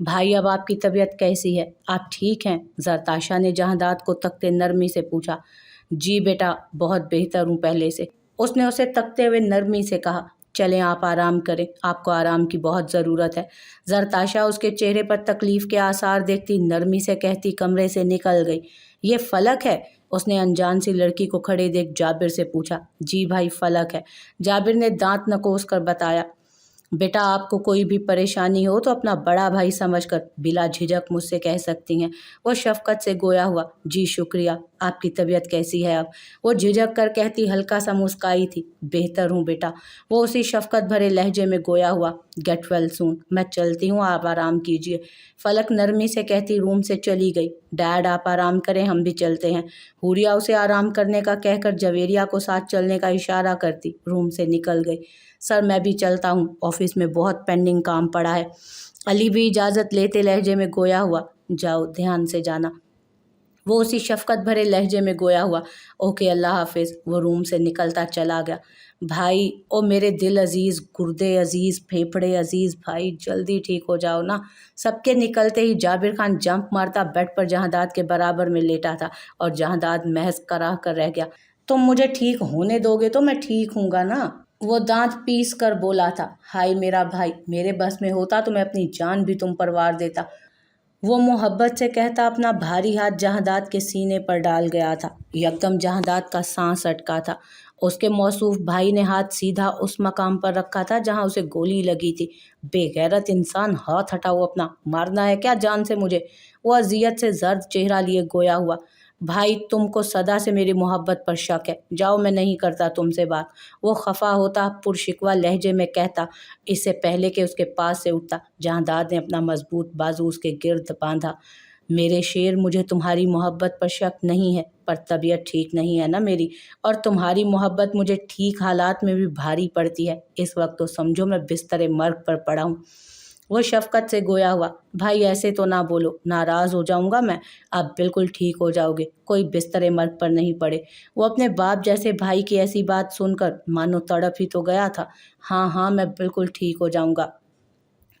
بھائی اب آپ کی طبیعت کیسی ہے؟ آپ ٹھیک ہیں؟ زرتاشا نے جہانداد کو تکتے نرمی سے پوچھا۔ جی بیٹا، بہت بہتر ہوں پہلے سے، اس نے اسے تکتے ہوئے نرمی سے کہا۔ چلیں آپ آرام کریں، آپ کو آرام کی بہت ضرورت ہے۔ زرتاشا اس کے چہرے پر تکلیف کے آثار دیکھتی نرمی سے کہتی کمرے سے نکل گئی۔ یہ فلک ہے؟ اس نے انجان سی لڑکی کو کھڑے دیکھ جابر سے پوچھا۔ جی بھائی فلک ہے، جابر نے دانت نکوس کر بتایا۔ بیٹا آپ کو کوئی بھی پریشانی ہو تو اپنا بڑا بھائی سمجھ کر بلا جھجک مجھ سے کہہ سکتی ہیں۔ وہ شفقت سے گویا ہوا۔ جی شکریہ، آپ کی طبیعت کیسی ہے اب؟ وہ جھجک کر کہتی ہلکا سا مسکائی تھی۔ بہتر ہوں بیٹا۔ وہ اسی شفقت بھرے لہجے میں گویا ہوا۔ گیٹ ویل سون، میں چلتی ہوں، آپ آرام کیجیے۔ فلک نرمی سے کہتی روم سے چلی گئی۔ ڈیڈ آپ آرام کریں، ہم بھی چلتے ہیں۔ حوریا اسے آرام کرنے کا کہہ کر جویریہ کو ساتھ چلنے کا اشارہ کرتی روم سے نکل گئی۔ سر میں بھی چلتا ہوں، آفس میں بہت پینڈنگ کام پڑا ہے۔ علی بھی اجازت لیتے لہجے میں گویا ہوا۔ جاؤ دھیان سے جانا۔ وہ اسی شفقت بھرے لہجے میں گویا ہوا۔ اوکے اللہ حافظ۔ وہ روم سے نکلتا چلا گیا۔ بھائی او میرے دل عزیز، گردے عزیز، پھیپھڑے عزیز، بھائی جلدی ٹھیک ہو جاؤ نا۔ سب کے نکلتے ہی جابر خان جمپ مارتا بیڈ پر جہانداد کے برابر میں لیٹا تھا اور جہانداد محض کراہ کر رہ گیا۔ تم مجھے ٹھیک ہونے دو گے تو میں ٹھیک ہوں گا نا، وہ دانت پیس کر بولا تھا۔ ہائے میرا بھائی، میرے بس میں ہوتا تو میں اپنی جان بھی تم پر وار دیتا، وہ محبت سے کہتا اپنا بھاری ہاتھ جہانداد کے سینے پر ڈال گیا تھا۔ یکدم جہانداد کا سانس اٹکا تھا۔ اس کے موصوف بھائی نے ہاتھ سیدھا اس مقام پر رکھا تھا جہاں اسے گولی لگی تھی۔ بے غیرت انسان، ہاتھ ہٹاؤ اپنا، مارنا ہے کیا جان سے مجھے؟ وہ اذیت سے زرد چہرہ لیے گویا ہوا۔ بھائی تم کو صدا سے میری محبت پر شک ہے، جاؤ میں نہیں کرتا تم سے بات، وہ خفا ہوتا پرشکوہ لہجے میں کہتا۔ اس سے پہلے کہ اس کے پاس سے اٹھتا جہانداد نے اپنا مضبوط بازو اس کے گرد باندھا۔ میرے شیر، مجھے تمہاری محبت پر شک نہیں ہے، پر طبیعت ٹھیک نہیں ہے نا میری، اور تمہاری محبت مجھے ٹھیک حالات میں بھی بھاری پڑتی ہے۔ اس وقت تو سمجھو میں بستر مرگ پر پڑا ہوں۔ وہ شفقت سے گویا ہوا۔ بھائی ایسے تو نہ بولو، ناراض ہو جاؤں گا میں، آپ بالکل ٹھیک ہو جاؤ گے، کوئی بستر مرگ پر نہیں پڑے۔ وہ اپنے باپ جیسے بھائی کی ایسی بات سن کر مانو تڑپ ہی تو گیا تھا۔ ہاں ہاں میں بالکل ٹھیک ہو جاؤں گا،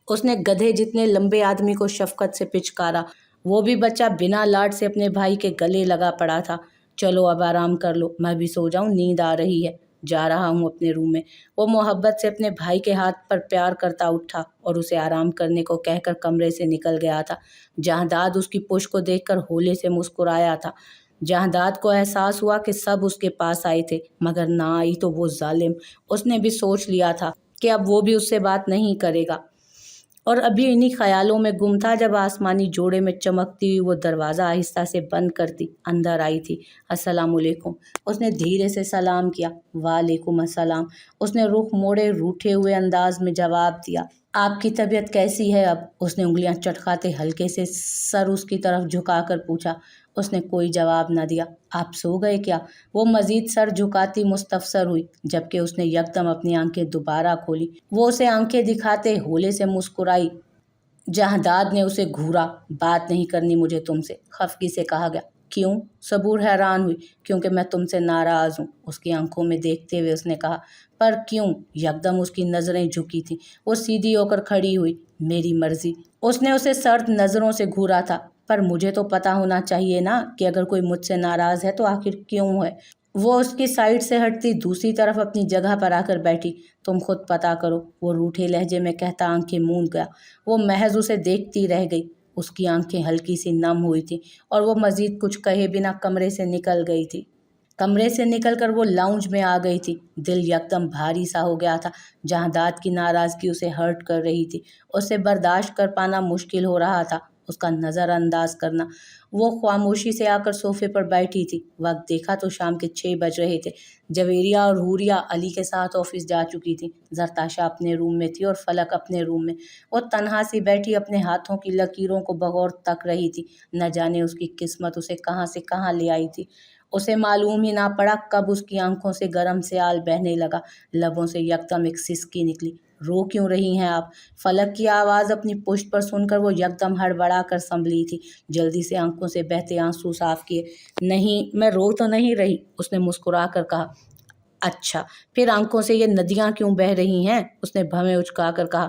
اس نے گدھے جتنے لمبے آدمی کو شفقت سے پچکارا۔ وہ بھی بچہ بنا لاڈ سے اپنے بھائی کے گلے لگا پڑا تھا۔ چلو اب آرام کر لو، میں بھی سو جاؤں، نیند آ رہی ہے، جا رہا ہوں اپنے روم میں۔ وہ محبت سے اپنے بھائی کے ہاتھ پر پیار کرتا اٹھا اور اسے آرام کرنے کو کہہ کر کمرے سے نکل گیا تھا۔ جہانداد اس کی پش کو دیکھ کر ہولے سے مسکرایا تھا۔ جہانداد کو احساس ہوا کہ سب اس کے پاس آئے تھے مگر نہ آئی تو وہ ظالم، اس نے بھی سوچ لیا تھا کہ اب وہ بھی اس سے بات نہیں کرے گا، اور ابھی انہی خیالوں میں گم تھا جب آسمانی جوڑے میں چمکتی ہوئی وہ دروازہ آہستہ سے بند کرتی اندر آئی تھی۔ السلام علیکم، اس نے دھیرے سے سلام کیا۔ وعلیکم السلام، اس نے رخ موڑے روٹھے ہوئے انداز میں جواب دیا۔ آپ کی طبیعت کیسی ہے اب؟ اس نے انگلیاں چٹکاتے ہلکے سے سر اس کی طرف جھکا کر پوچھا۔ اس نے کوئی جواب نہ دیا۔ آپ سو گئے کیا؟ وہ مزید سر جھکاتی مستفسر ہوئی، جبکہ اس نے یکدم اپنی آنکھیں دوبارہ کھولی۔ وہ اسے آنکھیں دکھاتے ہولے سے مسکرائی۔ جہانداد نے اسے گھورا۔ بات نہیں کرنی مجھے تم سے، خفگی سے کہا گیا۔ کیوں؟ صبور حیران ہوئی۔ کیونکہ میں تم سے ناراض ہوں، اس کی آنکھوں میں دیکھتے ہوئے اس نے کہا۔ پر کیوں؟ یکدم اس کی نظریں جھکی تھیں۔ وہ سیدھی ہو کر کھڑی ہوئی۔ میری مرضی، اس نے اسے سرد نظروں سے گھورا تھا۔ پر مجھے تو پتہ ہونا چاہیے نا کہ اگر کوئی مجھ سے ناراض ہے تو آخر کیوں ہے؟ وہ اس کی سائڈ سے ہٹتی دوسری طرف اپنی جگہ پر آ کر بیٹھی۔ تم خود پتہ کرو، وہ روٹھے لہجے میں کہتا آنکھیں موند گیا۔ وہ محض اسے دیکھتی رہ گئی۔ اس کی آنکھیں ہلکی سی نم ہوئی تھیں اور وہ مزید کچھ کہے بنا کمرے سے نکل گئی تھی۔ کمرے سے نکل کر وہ لاؤنج میں آ گئی تھی۔ دل یکدم بھاری سا ہو گیا تھا۔ جہانداد کی ناراضگی اسے ہرٹ کر رہی تھی، اسے برداشت کر پانا مشکل ہو رہا تھا، اس کا نظر انداز کرنا۔ وہ خاموشی سے آ کر صوفے پر بیٹھی تھی۔ وقت دیکھا تو شام کے 6 بج رہے تھے۔ جویریہ اور حوریا علی کے ساتھ آفس جا چکی تھیں۔ زرتاشا اپنے روم میں تھی اور فلک اپنے روم میں۔ وہ تنہا سی بیٹھی اپنے ہاتھوں کی لکیروں کو بغور تک رہی تھی۔ نہ جانے اس کی قسمت اسے کہاں سے کہاں لے آئی تھی۔ اسے معلوم ہی نہ پڑا کب اس کی آنکھوں سے گرم سیال بہنے لگا، لبوں سے یکدم ایک سسکی نکلی۔ رو کیوں رہی ہیں آپ؟ فلک کی آواز اپنی پشت پر سن کر وہ یکدم ہڑبڑا کر سنبھلی تھی۔ جلدی سے آنکھوں سے بہتے آنسو صاف کیے۔ نہیں، میں رو تو نہیں رہی، اس نے مسکرا کر کہا۔ اچھا، پھر آنکھوں سے یہ ندیاں کیوں بہہ رہی ہیں؟ اس نے بھویں اچکا کر کہا۔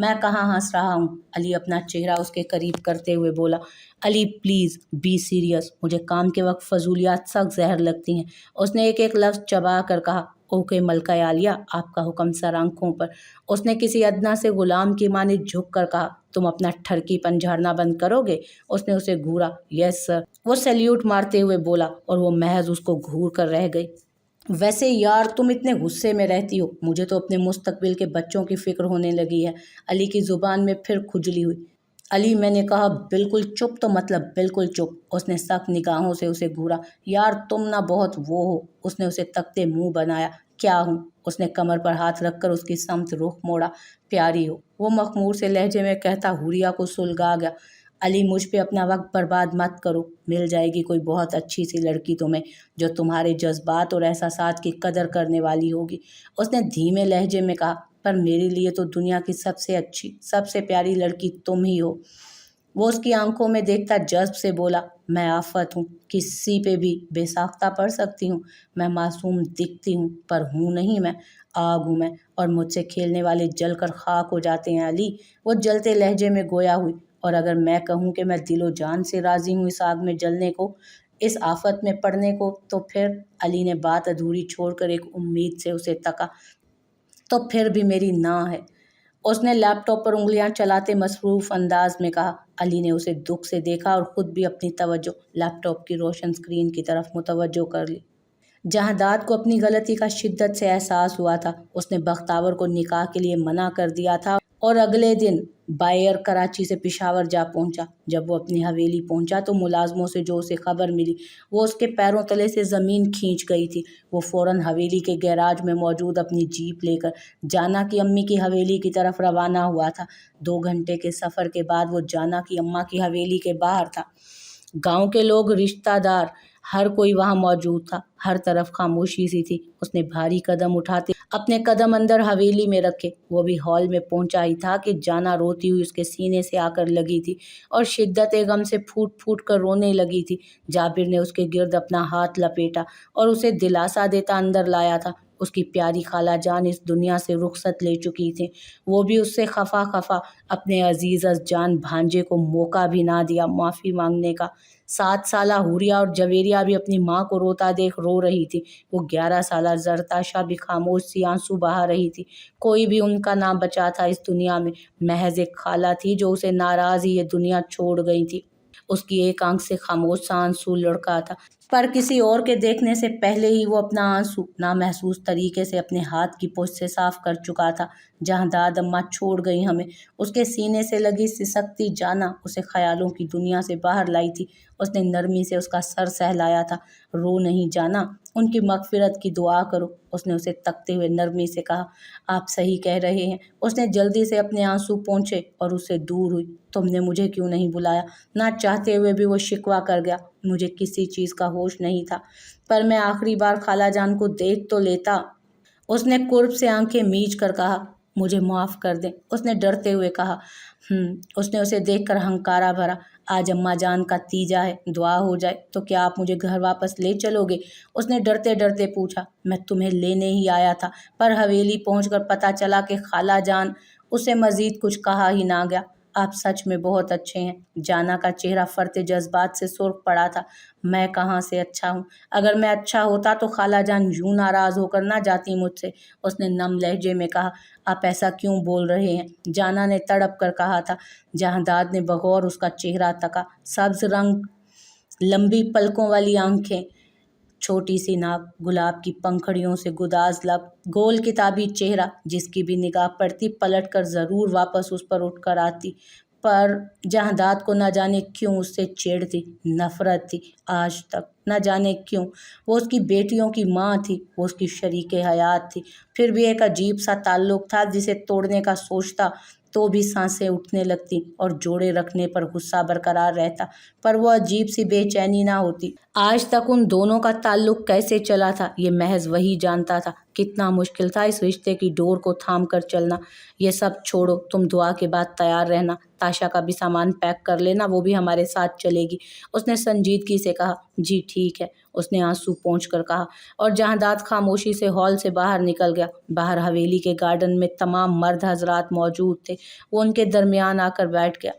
میں کہاں ہنس رہا ہوں؟ علی اپنا چہرہ اس کے قریب کرتے ہوئے بولا۔ علی پلیز بی سیریس، مجھے کام کے وقت فضولیات سخت زہر لگتی ہیں۔ اس نے ایک ایک لفظ چبا کر کہا۔ اوکے ملکہ عالیہ، آپ کا حکم سر آنکھوں پر۔ اس نے کسی ادنا سے غلام کی مانند جھک کر کہا۔ تم اپنا ٹھرکی پن جھاڑنا بند کرو گے؟ اس نے اسے گھورا۔ یس سر، وہ سیلیوٹ مارتے ہوئے بولا اور وہ محض اس کو گھور کر رہ گئی۔ ویسے یار تم اتنے غصے میں رہتی ہو، مجھے تو اپنے مستقبل کے بچوں کی فکر ہونے لگی ہے۔ علی کی زبان میں پھر کھجلی ہوئی۔ علی میں نے کہا بالکل چپ تو مطلب بالکل چپ۔ اس نے سخت نگاہوں سے اسے گھورا۔ یار تم نہ بہت وہ ہو۔ اس نے اسے تکتے منہ بنایا۔ کیا ہوں؟ اس نے کمر پر ہاتھ رکھ کر اس کی سمت رخ موڑا۔ پیاری ہو، وہ مخمور سے لہجے میں کہتا حوریہ کو سلگا گیا۔ علی مجھ پہ اپنا وقت برباد مت کرو، مل جائے گی کوئی بہت اچھی سی لڑکی تمہیں جو تمہارے جذبات اور احساسات کی قدر کرنے والی ہوگی۔ اس نے دھیمے لہجے میں کہا پر میرے لیے تو دنیا کی سب سے اچھی، سب سے پیاری لڑکی تم ہی ہو۔ وہ اس کی آنکھوں میں دیکھتا جذب سے بولا۔ میں آفت ہوں، کسی پہ بھی بے ساختہ پڑ سکتی ہوں۔ میں معصوم دکھتی ہوں پر ہوں نہیں، میں آگ ہوں میں، اور مجھ سے کھیلنے والے جل کر خاک ہو جاتے ہیں علی۔ وہ جلتے لہجے میں گویا ہوئی۔ اور اگر میں کہوں کہ میں دل و جان سے راضی ہوں اس آگ میں جلنے کو، اس آفت میں پڑنے کو، تو پھر علی نے بات ادھوری چھوڑ کر ایک امید سے اسے تکا۔ تو پھر بھی میری نہ ہے، اس نے لیپ ٹاپ پر انگلیاں چلاتے مصروف انداز میں کہا۔ علی نے اسے دکھ سے دیکھا اور خود بھی اپنی توجہ لیپ ٹاپ کی روشن اسکرین کی طرف متوجہ کر لی۔ جہانداد کو اپنی غلطی کا شدت سے احساس ہوا تھا۔ اس نے بختاور کو نکاح کے لیے منع کر دیا تھا اور اگلے دن بائی ایئر کراچی سے پشاور جا پہنچا۔ جب وہ اپنی حویلی پہنچا تو ملازموں سے جو اسے خبر ملی وہ اس کے پیروں تلے سے زمین کھینچ گئی تھی۔ وہ فوراً حویلی کے گیراج میں موجود اپنی جیپ لے کر جانا کی امی کی حویلی کی طرف روانہ ہوا تھا۔ 2 گھنٹے کے سفر کے بعد وہ جانا کی اماں کی حویلی کے باہر تھا۔ گاؤں کے لوگ، رشتہ دار، ہر کوئی وہاں موجود تھا۔ ہر طرف خاموشی سی تھی۔ اس نے بھاری قدم اٹھاتے اپنے قدم اندر حویلی میں رکھے۔ وہ بھی ہال میں پہنچا ہی تھا کہ جانا روتی ہوئی اس کے سینے سے آ کر لگی تھی اور شدت غم سے پھوٹ پھوٹ کر رونے لگی تھی۔ جابر نے اس کے گرد اپنا ہاتھ لپیٹا اور اسے دلاسا دیتا اندر لایا تھا۔ اس کی پیاری خالہ جان اس دنیا سے رخصت لے چکی تھیں۔ وہ بھی اس سے خفا خفا اپنے عزیز از جان بھانجے کو موقع بھی نہ دیا معافی مانگنے کا۔ 7 سالہ حوریہ اور جویریہ بھی اپنی ماں کو روتا دیکھ رو رہی تھی۔ وہ 11 سالہ زرتاشا بھی خاموش سی آنسو بہا رہی تھی۔ کوئی بھی ان کا نہ بچا تھا اس دنیا میں، محض ایک خالہ تھی جو اسے ناراض ہی یہ دنیا چھوڑ گئی تھی۔ اس کی ایک آنکھ سے خاموش سا آنسو لڑکا تھا، پر کسی اور کے دیکھنے سے پہلے ہی وہ اپنا آنسو نامحسوس طریقے سے اپنے ہاتھ کی پوچھ سے صاف کر چکا تھا۔ جہانداد اماں چھوڑ گئی ہمیں، اس کے سینے سے لگی سسکتی جانا اسے خیالوں کی دنیا سے باہر لائی تھی۔ اس نے نرمی سے اس کا سر سہلایا تھا۔ رو نہیں جانا، ان کی مغفرت کی دعا کرو۔ اس نے اسے تکتے ہوئے نرمی سے کہا۔ آپ صحیح کہہ رہے ہیں۔ اس نے جلدی سے اپنے آنسو پونچھے اور اس سے دور ہوئی۔ تم نے مجھے کیوں نہیں بلایا؟ نہ چاہتے ہوئے بھی وہ شکوہ کر گیا۔ مجھے کسی چیز کا ہوش نہیں تھا، پر میں آخری بار خالہ جان کو دیکھ تو لیتا۔ اس نے قرب سے آنکھیں میچ کر کہا۔ مجھے معاف کر دیں، اس نے ڈرتے ہوئے کہا۔ اس نے اسے دیکھ کر ہنکارا بھرا۔ آج اماں جان کا تیجا ہے، دعا ہو جائے تو کیا آپ مجھے گھر واپس لے چلو گے؟ اس نے ڈرتے ڈرتے پوچھا۔ میں تمہیں لینے ہی آیا تھا، پر حویلی پہنچ کر پتہ چلا کہ خالہ جان، اسے مزید کچھ کہا ہی نہ گیا۔ آپ سچ میں بہت اچھے ہیں۔ جانا کا چہرہ فرط جذبات سے سرخ پڑا تھا۔ میں کہاں سے اچھا ہوں؟ اگر میں اچھا ہوتا تو خالہ جان یوں ناراض ہو کر نہ جاتی مجھ سے۔ اس نے نم لہجے میں کہا۔ آپ ایسا کیوں بول رہے ہیں؟ جانا نے تڑپ کر کہا تھا۔ جہانداد نے بغور اس کا چہرہ تکا۔ سبز رنگ، لمبی پلکوں والی آنکھیں، چھوٹی سی ناک، گلاب کی پنکھڑیوں سے گداز لب، گول کتابی چہرہ، جس کی بھی نگاہ پڑتی پلٹ کر ضرور واپس اس پر اٹھ کر آتی، پر جہانداد کو نہ جانے کیوں اس سے چڑ تھی، نفرت تھی آج تک، نہ جانے کیوں۔ وہ اس کی بیٹیوں کی ماں تھی، وہ اس کی شریک حیات تھی، پھر بھی ایک عجیب سا تعلق تھا جسے توڑنے کا سوچتا تو بھی سانسیں اٹھنے لگتی اور جوڑے رکھنے پر غصہ برقرار رہتا، پر وہ عجیب سی بے چینی نہ ہوتی۔ آج تک ان دونوں کا تعلق کیسے چلا تھا یہ محض وہی جانتا تھا۔ کتنا مشکل تھا اس رشتے کی ڈور کو تھام کر چلنا۔ یہ سب چھوڑو، تم دعا کے بعد تیار رہنا، تاشا کا بھی سامان پیک کر لینا، وہ بھی ہمارے ساتھ چلے گی۔ اس نے سنجیدگی سے کہا۔ جی ٹھیک ہے، اس نے آنسو پونچھ کر کہا، اور جہانداد خاموشی سے ہال سے باہر نکل گیا۔ باہر حویلی کے گارڈن میں تمام مرد حضرات موجود تھے۔ وہ ان کے درمیان آ کر بیٹھ گیا۔